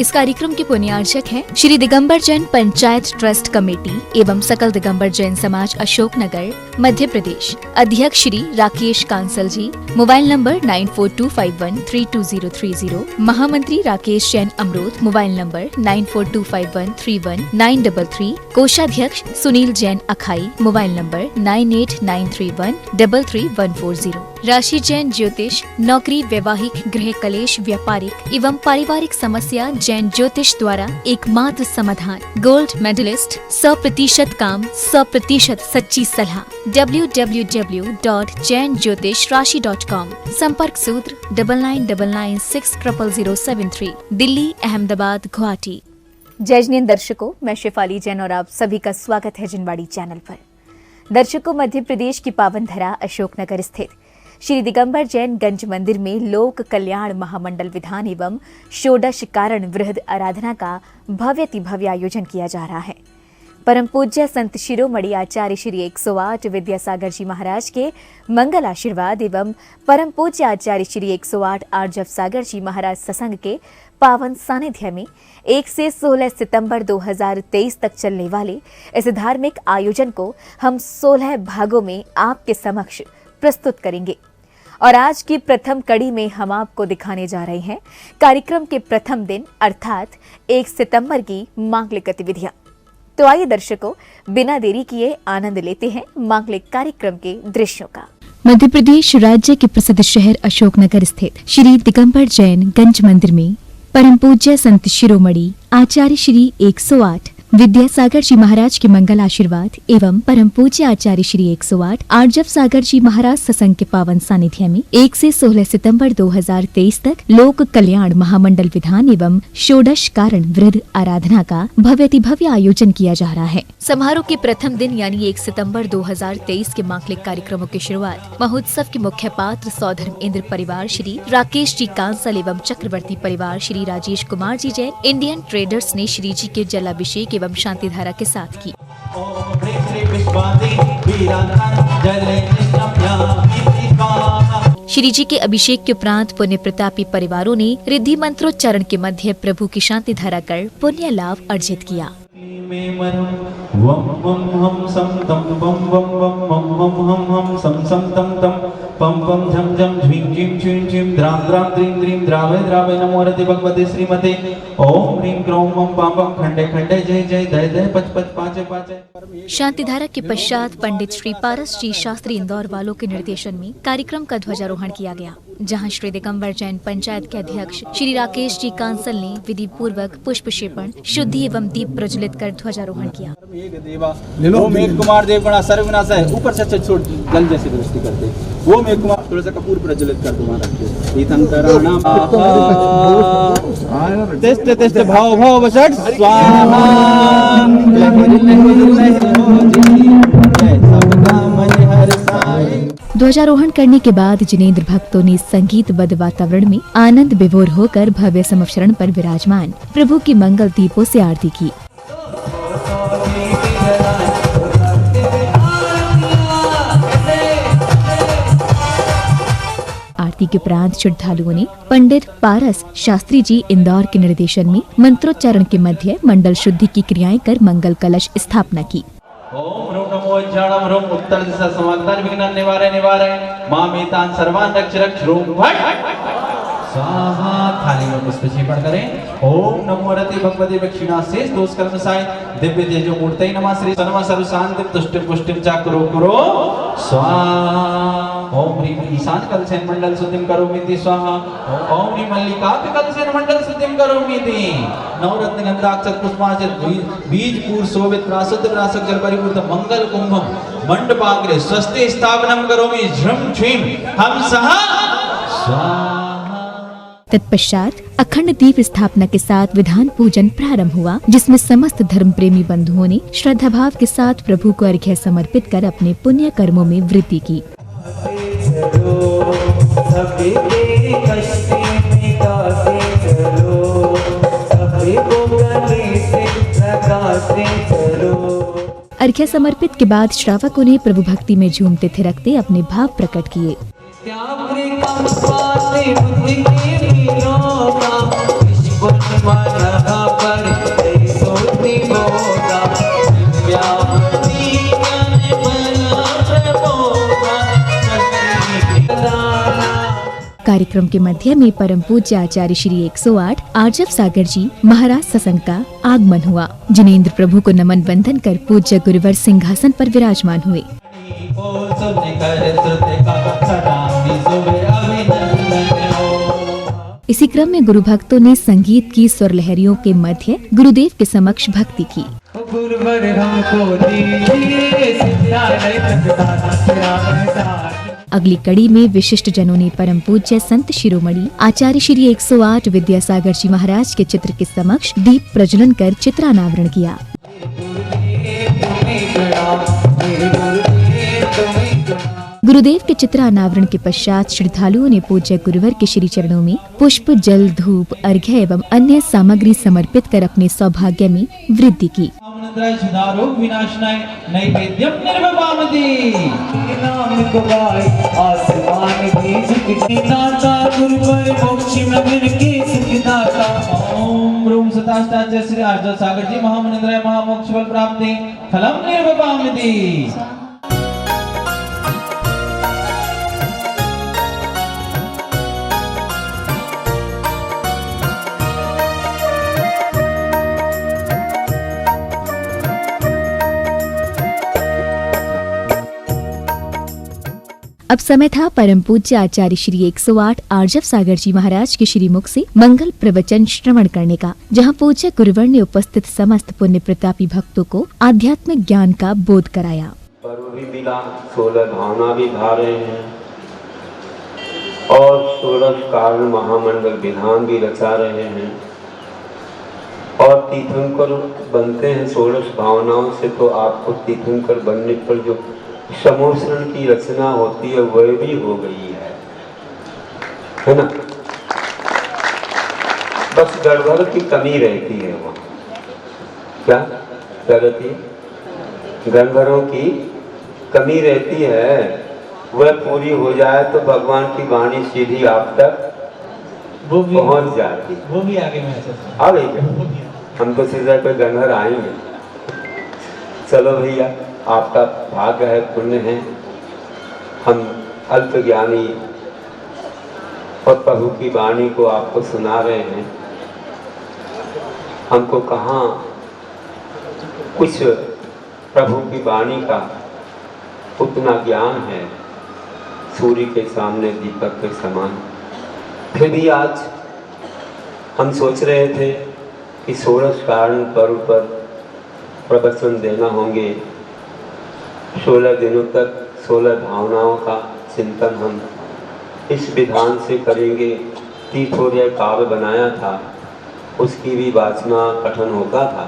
इस कार्यक्रम के पुण्यार्चक हैं श्री दिगंबर जैन पंचायत ट्रस्ट कमेटी एवं सकल दिगंबर जैन समाज अशोकनगर मध्य प्रदेश। अध्यक्ष श्री राकेश कांसल जी। Mobile number 9425132030। महामंत्री राकेश जैन अमरोद। Mobile number 9425131933। कोषाध्यक्ष सुनील जैन अखाई। Mobile number 9893133140। राशि जैन ज्योतिष। नौकरी, वैवाहिक, गृह कलेश, व्यापारिक एवं पारिवारिक समस्या जैन ज्योतिष द्वारा एकमात्र समाधान। गोल्ड मेडलिस्ट, 100% काम, 100% सच्ची सलाह। www.jainjyotishrashi.com। संपर्क सूत्र 9999600073। दिल्ली, अहमदाबाद, गुवाहाटी। जय जिनेंद्र दर्शकों, मैं शेफाली जैन और आप सभी का स्वागत है जिनवाड़ी चैनल पर। दर्शकों, मध्य प्रदेश की पावन धरा अशोकनगर स्थित श्री दिगंबर जैन गंज मंदिर में लोक कल्याण महामंडल विधान एवं षोडश कारण वृहद आराधना का भव्य आयोजन किया जा रहा है। परम पूज्य संत शिरोमणि आचार्य श्री 108 विद्यासागर जी महाराज के मंगल आशीर्वाद एवं परम पूज्य आचार्य श्री 108 आर्जव सागर जी महाराज सत्संग के पावन सानिध्य में 1 से 16 सितंबर 2023 तक चलने वाले इस धार्मिक आयोजन को हम 16 भागों में आपके समक्ष प्रस्तुत करेंगे। और आज की प्रथम कड़ी में हम आपको दिखाने जा रहे हैं कार्यक्रम के प्रथम दिन अर्थात 1 सितंबर की मांगलिक गतिविधियां। तो आइए दर्शकों, बिना देरी किए आनंद लेते हैं मांगलिक कार्यक्रम के दृश्यों का। मध्य प्रदेश राज्य के प्रसिद्ध शहर अशोकनगर स्थित श्री दिगंबर जैन गंज मंदिर में परम पूज्य संत शिरोमणि आचार्य श्री 108 विद्यासागर जी महाराज के मंगल आशीर्वाद एवं परम पूज्य आचार्य श्री 108 आर्जव सागर जी महाराज सत्संग के पावन सानिध्य में 1 से 16 सितंबर 2023 तक लोक कल्याण महामंडल विधान एवं षोडश कारण वृहद आराधना का भव्य आयोजन किया जा रहा है। समारोह के प्रथम दिन यानी 1 सितंबर 2023 के मांगलिक कार्यक्रमों की शुरुआत महोत्सव के मुख्य पात्र सौधर्म इंद्र परिवार श्री राकेश जी कांसल एवं चक्रवर्ती परिवार श्री राजेश कुमार जी जैन इंडियन ट्रेडर्स ने श्री जी के जलाभिषेक एवं शांति धारा के साथ की। श्री जी के अभिषेक के उपरांत पुण्य प्रतापी परिवारों ने रिद्धि मंत्रोच्चारण के मध्य प्रभु की शांति धारा कर पुण्य लाभ अर्जित किया। पम पम झम झम झीम झीम झीम झीम द्राम द्राम द्रीम द्रीम द्रावे द्रावे नमो रति भगवते श्रीमते ओम ह्रीं क्रों मम पाम पम खंडे खंडे जय जय दय दय पच पच पाचे पाचे। शांति धारा के पश्चात पंडित श्री पारस जी शास्त्री इंदौर वालों के निर्देशन में कार्यक्रम का ध्वजारोहण किया गया, जहां श्री दिगंबर जैन पंचायत के अध्यक्ष श्री राकेश जी कांसल ने विधि पूर्वक पुष्पक्षेपण, शुद्धि एवं दीप प्रज्वलित कर ध्वजारोहण किया। ओम एक कुमार देव गणा सर्वविनाशाय, ऊपर से छोड़ जल जैसी दृष्टि करते वो में कुमार थोड़ा सा कपूर प्रज्वलित कर तुम्हारा तेस्त भाव भाव वशट स्वाहा। ध्वजारोहण करने के बाद जिनेंद्र भक्तों ने संगीतबद्ध वातावरण में आनंद विभोर होकर भव्य समक्षरण पर विराजमान प्रभु की मंगल दीपों से आरती की। आरती के उपरांत श्रद्धालुओं ने पंडित पारस शास्त्री जी इंदौर के निर्देशन में मंत्रोच्चारण के मध्य मंडल शुद्धि की क्रियाएं कर मंगल कलश स्थापना की। ओम ह्रूं नमो ज्ञानम ह्रूं उत्तर दिशा समागतान विघ्नान निवारय मामेतान सर्वान रक्ष रक्ष ह्रूं भट स्वाहा। थाली में पुष्पक्षेपण करें। ओम नमो रति भगवते दक्षिणा शेष दोष कर्मसाय दिव्य तेजो मूर्तये नमः श्री सर्व सर्व शांति तुष्टि पुष्टि च करो स्वाहा। ओम ह्रीं ईशान कलशेन मंडल शुद्धिं करोमीति स्वाहा। ओम ह्रीं मल्लिकाग्र कलशेन मंडल शुद्धिं करोमीति। नवरत्न गंधाक्षत पुष्पांचल बीज पूर शोभित प्राशुद्ध प्राशक जल परिपूर्ण मंगल कुंभम मंडपाग्रे स्वस्ति स्थापनम करोमि झ्रम झ्रीं हम सह स्वाहा। तत्पश्चात अखंड दीप स्थापना के साथ विधान पूजन प्रारंभ हुआ, जिसमें समस्त धर्म प्रेमी बंधुओं ने श्रद्धा भाव के साथ प्रभु को अर्घ्य समर्पित कर अपने पुण्य कर्मों में वृद्धि की। अर्घ्य समर्पित के बाद श्रावकों ने प्रभु भक्ति में झूमते थिरकते अपने भाव प्रकट किए। मानहा पर सोती बोधा दिव्यावती जन बना प्रबोधा कार्यक्रम के मध्य में परम पूज्य आचार्य श्री 108 आर्जव सागर जी महाराज सत्संग का आगमन हुआ। जिनेंद्र प्रभु को नमन बंधन कर पूज्य गुरुवर सिंहासन पर विराजमान हुए। इसी क्रम में गुरु भक्तों ने संगीत की स्वर लहरियों के मध्य गुरुदेव के समक्ष भक्ति की। गुरुवर हमको दीजिए सिद्धालय अगली कड़ी में विशिष्ट जनों ने परम पूज्य संत शिरोमणि आचार्य श्री 108 विद्यासागर जी महाराज के चित्र के समक्ष दीप प्रज्वलन कर चित्रानावरण किया। गुरुदेव के चित्र अनावरण के पश्चात श्रद्धालुओं ने पूज्य गुरुवर के श्री चरणों में पुष्प, जल, धूप, अर्घ्य एवं अन्य सामग्री समर्पित कर अपने सौभाग्य में वृद्धि की। रोग विनाशनाय नैवेद्यम निर्वपामति नाम को गाए आसमान की झुकनाता गुरुवर मोक्ष में के सुखदाता ओम ब्रूम सताष्टाचार्य श्री आर्जव सागर जी महामनिंद्राय महामोक्ष फल प्राप्ति फलम निर्वपामति। अब समय था परम पूज्य आचार्य श्री 108 आर्जव सागर जी महाराज के श्री मुख से मंगल प्रवचन श्रवण करने का, जहां पूज्य गुरुवर ने उपस्थित समस्त पुण्य प्रतापी भक्तों को आध्यात्मिक ज्ञान का बोध कराया। पर्व भी मिला, 16 भावना भी धा रहे हैं और 16 कारण महामंडल विधान भी रचा रहे हैं और तीर्थंकर बनते हैं 16 भावनाओं से। तो आपको तीर्थंकर बनने पर जो समोषण की रचना होती है वह भी हो गई है ना। बस गड़बड़ की कमी रहती है वहाँ। क्या रहती है? गड़बड़ों की कमी रहती है, वह पूरी हो जाए तो भगवान की वाणी सीधी आप तक पहुँच जाती। वो भी आगे में आ गई। हम तो सीधा पे गंधर आएंगे। चलो भैया, आपका भाग्य है, पुण्य है। हम अल्प ज्ञानी और प्रभु की वाणी को आपको सुना रहे हैं। हमको कहाँ कुछ प्रभु की वाणी का उतना ज्ञान है, सूर्य के सामने दीपक के समान। फिर भी आज हम सोच रहे थे कि 16 कारण पर्व पर प्रवचन देना होंगे। 16 दिनों तक 16 भावनाओं का चिंतन हम इस विधान से करेंगे। तीर्थोदय काव्य बनाया था, उसकी भी वाचना पठन होता था।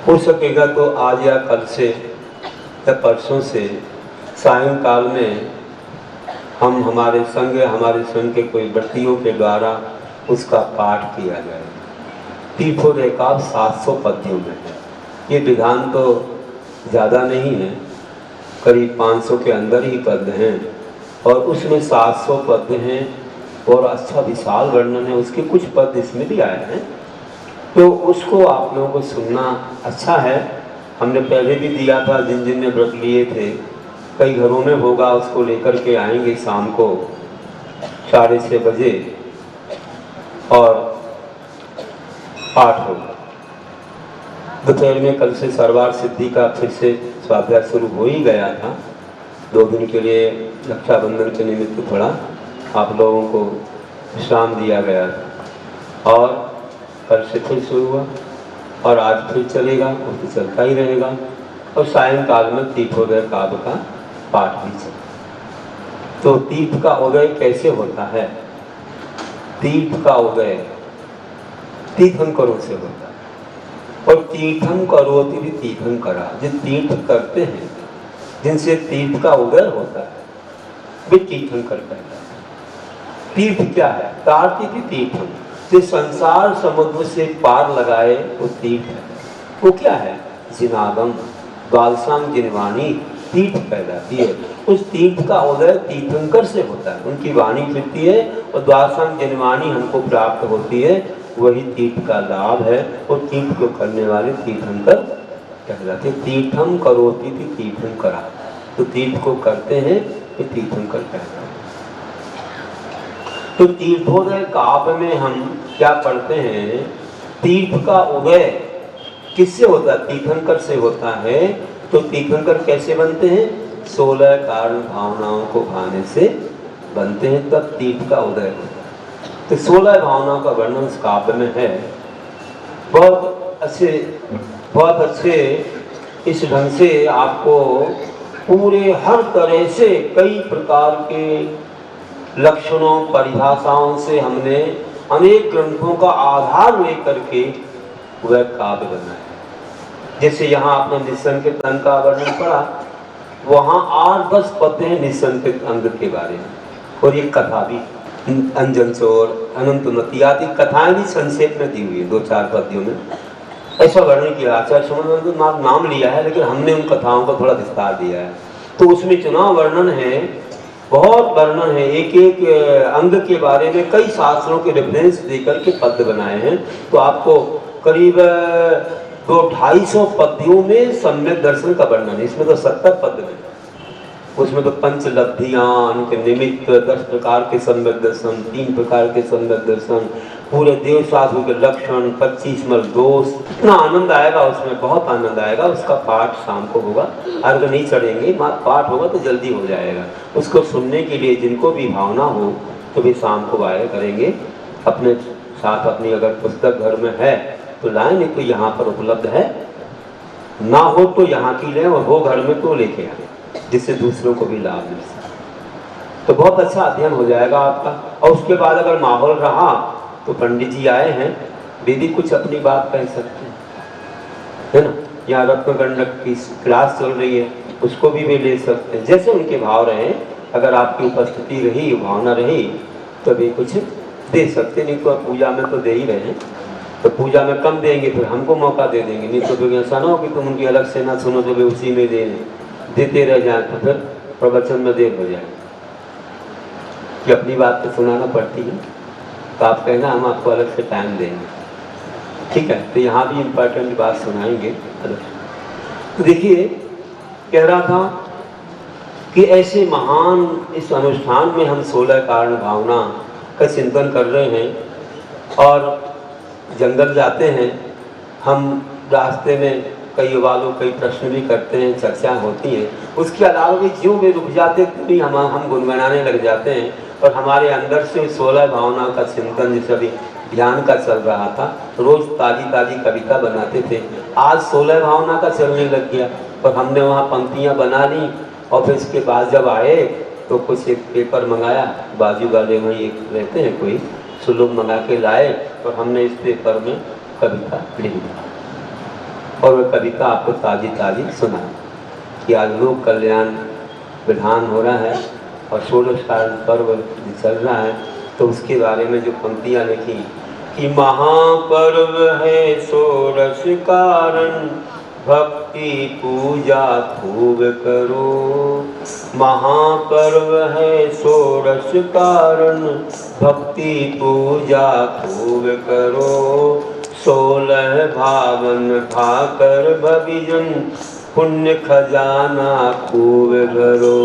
हो सकेगा तो आज या कल से या परसों से सायंकाल में हम हमारे संघ के कोई व्यक्तियों के द्वारा उसका पाठ किया जाए। तीर्थोदय काव्य 700 पद्यों में है। ये विधान तो ज़्यादा नहीं है, करीब 500 के अंदर ही पद्य हैं और उसमें 700 पद्य हैं और अच्छा विशाल वर्णन है। उसके कुछ पद्य इसमें भी आए हैं, तो उसको आप लोगों को सुनना अच्छा है। हमने पहले भी दिया था, जिन जिन ने व्रत लिए थे, कई घरों में होगा, उसको लेकर के आएंगे शाम को 6:30 बजे और पाठ होगा। दोपहर में कल से सरवार सिद्धि का फिर से स्वाध्याय शुरू हो ही गया था। 2 दिन के लिए रक्षाबंधन के निमित्त थोड़ा आप लोगों को विश्राम दिया गया था और कल से फिर शुरू हुआ और आज फिर चलेगा, वो तो चलता ही रहेगा। और सायंकाल में तीर्थोदय काव्य का पाठ भी चलेगा। तो तीर्थ का उदय कैसे होता है? तीर्थ का उदय तीर्थंकरों से होता है और तीर्थं करोति भी तीर्थंकरा, जो तीर्थ करते हैं, जिनसे तीर्थ का उदय होता है, वे तीर्थंकर कहलाते हैं। तीर्थ क्या है? कार्तिक तीर्थम, जो संसार समुद्र से पार लगाए वो तीर्थ है। वो क्या है? जिनागम द्वादशांग जिनवाणी तीर्थ कहलाती है। उस तीर्थ का उदय तीर्थंकर से होता है, उनकी वाणी फिरती है और द्वादशांग जिनवाणी हमको प्राप्त होती है। वही तीर्थ का लाभ है। और तीर्थ को करने वाले तीर्थंकर कहलाते। तीर्थम करोति थी तीर्थम करा, तो तीर्थ को करते हैं तो तीर्थंकर कहलाते हैं। तो तीर्थोदय काव्य में हम क्या पढ़ते हैं, तीर्थ का उदय किससे होता है? तीर्थंकर से होता है। तो तीर्थंकर कैसे बनते हैं? 16 कारण भावनाओं को भाने से बनते हैं, तब तीर्थ का उदय होता है। तो 16 भावनाओं का वर्णन इस काव्य में है। बहुत अच्छे इस ढंग से आपको पूरे हर तरह से कई प्रकार के लक्षणों परिभाषाओं से हमने अनेक ग्रंथों का आधार लेकर के वह काव्य बनाया। जैसे यहाँ आपने निसंकित अंग का वर्णन पढ़ा, वहाँ 8-10 पद हैं निसंकित अंग के बारे में, और ये कथा भी अंजन चोर अनंतमती आदि कथाएं भी संक्षेप में दी हुई है 2-4 पद्यों में। ऐसा वर्णन किया आचार्य सुमन नाम लिया है, लेकिन हमने उन कथाओं को थोड़ा विस्तार दिया है। तो उसमें चुनाव वर्णन है, बहुत वर्णन है, एक एक अंग के बारे में कई शास्त्रों के रेफरेंस देकर के पद बनाए हैं। तो आपको करीब 200-250 पद्यों में सम्यक दर्शन का वर्णन है। इसमें तो 70 पद हैं, उसमें तो पंचलब्धियां, उनके निमित्त, 10 प्रकार के सम्यक दर्शन, 3 प्रकार के सम्यक दर्शन, पूरे देव साधु के लक्षण, 25 मल दोष। इतना आनंद आएगा उसमें, बहुत आनंद आएगा। उसका पाठ शाम को होगा, अर्घ नहीं चढ़ेंगे, पाठ होगा तो जल्दी हो जाएगा। उसको सुनने के लिए जिनको भी भावना हो तो वे शाम को आया करेंगे अपने साथ। अपनी अगर पुस्तक घर में है तो लाएं, नहीं तो यहाँ पर उपलब्ध है, ना हो तो यहाँ की लें, और हो घर में तो लेके आए, जिससे दूसरों को भी लाभ मिल सके। तो बहुत अच्छा अध्ययन हो जाएगा आपका। और उसके बाद अगर माहौल रहा तो पंडित जी आए हैं, वे भी कुछ अपनी बात कह सकते हैं, है ना। यहाँ रत्नगंडक की क्लास चल रही है, उसको भी वे ले सकते हैं, जैसे उनके भाव रहे। अगर आपकी उपस्थिति रही, भावना रही, तो वे कुछ दे सकते। नहीं तो पूजा में तो दे ही रहे हैं, तो पूजा में कम देंगे फिर हमको मौका दे देंगे। नहीं तो ऐसा ना हो कि तुम उनकी अलग से ना सुनो, तो वे उसी में देते रह जाए, तो फिर प्रवचन में देर हो जाए। कि अपनी बात तो सुनाना पड़ती है, तो आप कहना हम आपको अलग से टाइम देंगे, ठीक है। तो यहाँ भी इम्पोर्टेंट बात सुनाएंगे। तो देखिए, कह रहा था कि ऐसे महान इस अनुष्ठान में हम 16 कारण भावना का चिंतन कर रहे हैं। और जंगल जाते हैं हम, रास्ते में कई लोग कई प्रश्न भी करते हैं, चर्चा होती है। उसके अलावा भी जो वे रुक जाते भी हम गुनगुनाने लग जाते हैं। और हमारे अंदर से 16 भावना का चिंतन, जैसे अभी ध्यान का चल रहा था, रोज ताजी ताजी कविता बनाते थे, आज 16 भावना का चलने लग गया। और हमने वहाँ पंक्तियाँ बना ली, और फिर इसके बाद जब आए तो कुछ एक पेपर मंगाया, बाजू वाले वहीं एक रहते हैं कोई, सो लोग मंगा के लाए, और हमने इस पेपर में कविता लिख दी। और वह कविता आपको ताजी ताजी सुना कि आज लोक कल्याण विधान हो रहा है और 16 कारण पर्व चल रहा है। तो उसके बारे में जो पंक्तियाँ लिखी कि महापर्व है 16 कारण, भक्ति पूजा खूब करो। महापर्व है 16 कारण, भक्ति पूजा खूब करो। 16 भावन भाकर भविजन, पुण्य खजाना खूब भरो।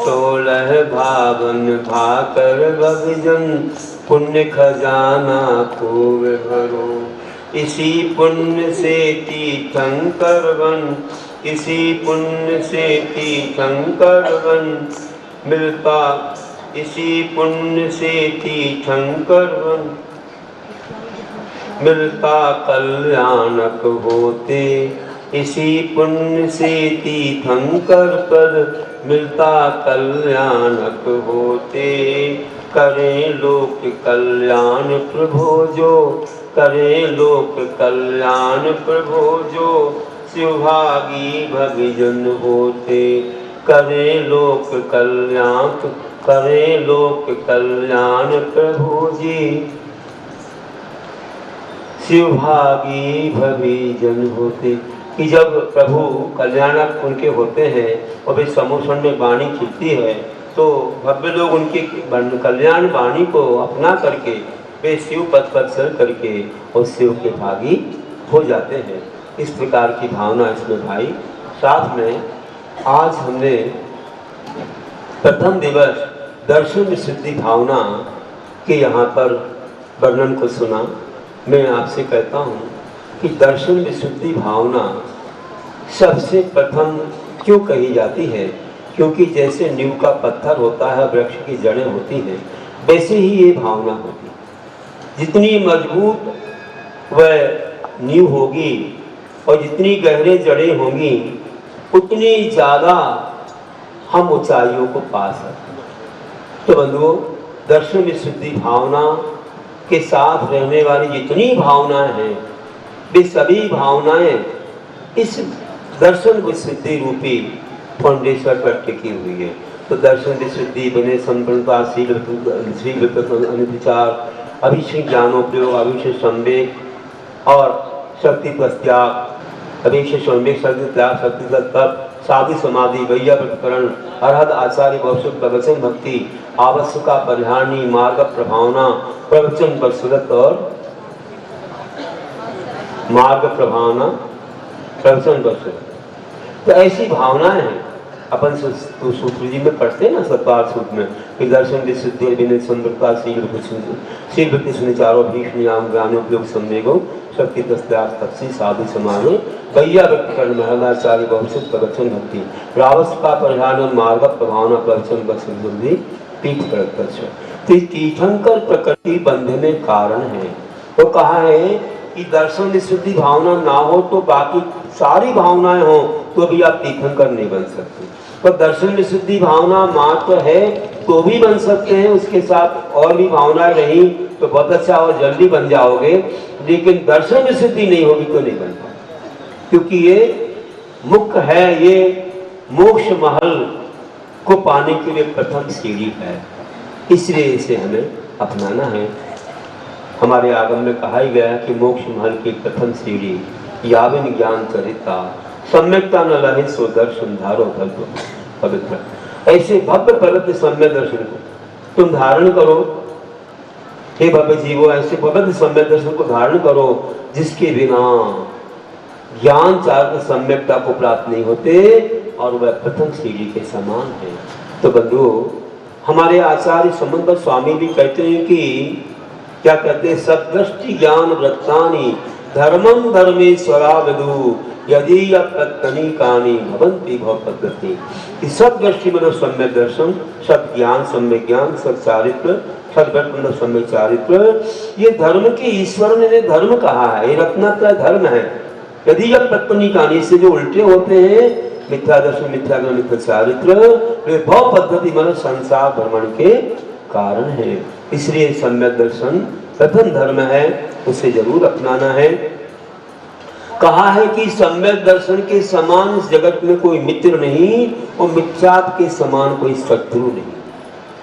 16 भावन भाकर भविजन, पुण्य खजाना खूब भरो। इसी पुण्य से तीर्थंकर बन, इसी पुण्य से तीर्थंकर बन मिलता, इसी पुण्य से तीर्थंकर बन मिलता कल्याणक होते। इसी पुण्य से तीर्थंकर पद मिलता कल्याणक होते। करे लोक कल्याण प्रभो जो, करे लोक कल्याण प्रभो जो, शिवभागी भविजन होते। करे लोक कल्याण, करे लोक कल्याण प्रभु जी, शिवभागी भविजन होते। कि जब प्रभु कल्याणक उनके होते हैं और वे समूषण में वाणी खिलती है, तो भव्य लोग उनकी कल्याण वाणी को अपना करके वे शिव पद पर चल करके और शिव के भागी हो जाते हैं। इस प्रकार की भावना इसमें भाई। साथ में आज हमने प्रथम दिवस दर्शन विशुद्धि भावना के यहाँ पर वर्णन को सुना। मैं आपसे कहता हूँ कि दर्शन विशुद्धि भावना सबसे प्रथम क्यों कही जाती है, क्योंकि जैसे नींव का पत्थर होता है, वृक्ष की जड़ें होती हैं, वैसे ही ये भावना होती है। जितनी मजबूत वह नींव होगी और जितनी गहरे जड़ें होंगी उतनी ज़्यादा हम ऊंचाइयों को पा सकते हैं। तो बंधुओं, दर्शन विशुद्धि भावना के साथ रहने वाली जितनी भावनाएं हैं वे सभी भावनाएं इस दर्शन विशुद्धि रूपी फाउंडेशन पर टिकी हुई है। तो दर्शन विशुद्धि बने संपन्नता, शील अनिचार, अभिषेक ज्ञानोपयोग, अभिषेक संवेग और शक्ति त्याग, अभिषेक संवेग, शक्ति त्याग, शक्ति तप, साधु समाधि, वैया प्रतिकरण, अरहद आचार्य भौतिक प्रवचन भक्ति, आवश्यका परिहानी, मार्ग प्रभावना, प्रवचन बरसुरत और मार्ग प्रभावना, प्रवचन बरसुरत। तो ऐसी भावनाएं हैं। अपन सूत्र जी में पढ़ते हैं ना, सत्वार सूत्र में कि दर्शन विशुद्धि विनय सुंदरता शील वृत्ति सुनिचारो भीष्म नियाम ज्ञानोपयोग संवेगो शक्ति दस्त्याग तपसी साधु समाधि वैया व्यक्तिकरण महलाचार्य भविष्य प्रवचन भक्ति रावस का परिहान मार्ग प्रभावना प्रवचन बसुद्धि पीठ प्रत्यक्ष। तो तीर्थंकर प्रकृति बंधने कारण है। तो कहा है कि दर्शन विशुद्धि भावना ना हो तो बाकी सारी भावनाएं हो तो भी आप तीर्थंकर नहीं बन सकते। तो दर्शन विशुद्धि भावना मात्र है तो भी बन सकते हैं, उसके साथ और भी भावनाएं रही तो बहुत अच्छा और जल्दी बन जाओगे, लेकिन दर्शन विशुद्धि नहीं होगी तो नहीं बन पाएगा, क्योंकि ये मुख्य है, ये मोक्ष महल को पाने के लिए प्रथम सीढ़ी है। इसलिए इसे हमें अपनाना है। हमारे आगम में कहा ही गया कि मोक्ष महल की प्रथम सीढ़ी याविन ज्ञान चरिता सम्यकता न लहे सो दर्शन धारो भव्य पवित्र। ऐसे भव्य पवित्र सम्य दर्शन को तुम धारण करो, हे भव्य जीवो, ऐसे पवित्र सम्य दर्शन को धारण करो जिसके बिना ज्ञान चार सम्यकता को प्राप्त नहीं होते और वह प्रथम सीढ़ी के समान है। तो बंधुओं, हमारे आचार्य समन्वय स्वामी भी कहते हैं कि क्या कहते हैं, सदृष्टि ज्ञान वृत्तानि धर्मं धर्मेश्वरा विदु यदि प्रत्यनीकानि भवन्ति भव पद्धति। कि सब दृष्टि मतलब सम्यक दर्शन, सब ज्ञान सम्यक ज्ञान, सब चारित्र, सदव्रत मतलब सम्यक चारित्र, ये धर्म के ईश्वर ने धर्म कहा है, ये रत्नात्रय धर्म है। यदि प्रत्यनीकानि से जो उल्टे होते हैं, मिथ्या दर्शन, मिथ्या ज्ञान, मिथ्या चारित्र, वे भव पद्धति मतलब संसार भ्रमण के कारण है। इसलिए सम्यक दर्शन प्रथम धर्म है, उसे जरूर अपनाना है। कहा है कि सम्यक दर्शन के समान इस जगत में कोई मित्र नहीं और मिथ्यात्व के समान कोई शत्रु नहीं।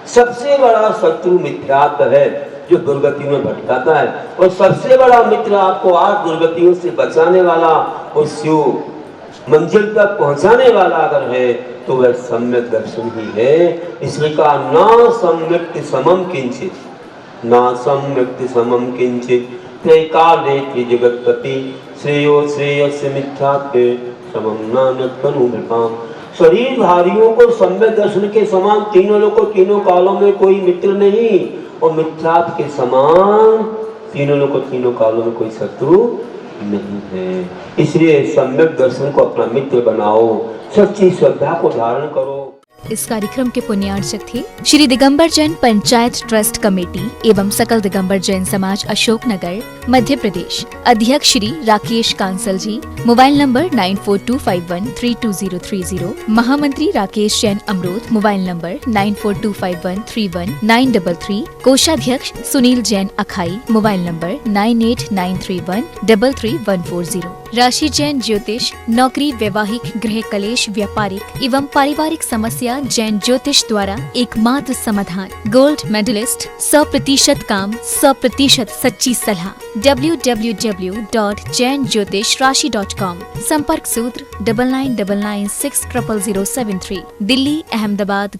सबसे बड़ा शत्रु मिथ्यात्व है जो दुर्गति में भटकाता है, और सबसे बड़ा मित्र आपको आज दुर्गतियों से बचाने वाला और शिव मंजिल तक पहुंचाने वाला अगर है तो वह सम्यक दर्शन ही है। इसलिए कहा ना सम्यक्ति समम किंचित, ना सम्यक्ति समम किंचित त्रैकाले जगतपति श्रेयो श्रेयस्य मिथ्यात्वे समम नानक तनुभृताम। शरीरधारियों को सम्यक दर्शन के समान तीनों लोगों तीनों कालों में कोई मित्र नहीं, और मिथ्यात्व के समान तीनों लोगों तीनों कालों में कोई शत्रु नहीं है। इसलिए सम्यक दर्शन को अपना मित्र बनाओ, सच्ची श्रद्धा को धारण करो। इस कार्यक्रम के पुण्यार्चक थे श्री दिगंबर जैन पंचायत ट्रस्ट कमेटी एवं सकल दिगंबर जैन समाज अशोकनगर मध्य प्रदेश। अध्यक्ष श्री राकेश कांसल जी। Mobile number 9425132030। महामंत्री राकेश जैन अमरोद। Mobile number 9425131933। कोषाध्यक्ष सुनील जैन अखाई। Mobile number 9893133140। राशि जैन ज्योतिष। नौकरी, वैवाहिक, गृह कलेश, व्यापारिक एवं पारिवारिक समस्या जैन ज्योतिष द्वारा एकमात्र समाधान। गोल्ड मेडलिस्ट, 100% काम, 100% सच्ची सलाह। www.jainjyotishrashi.com। संपर्क सूत्र 9999600073। दिल्ली, अहमदाबाद,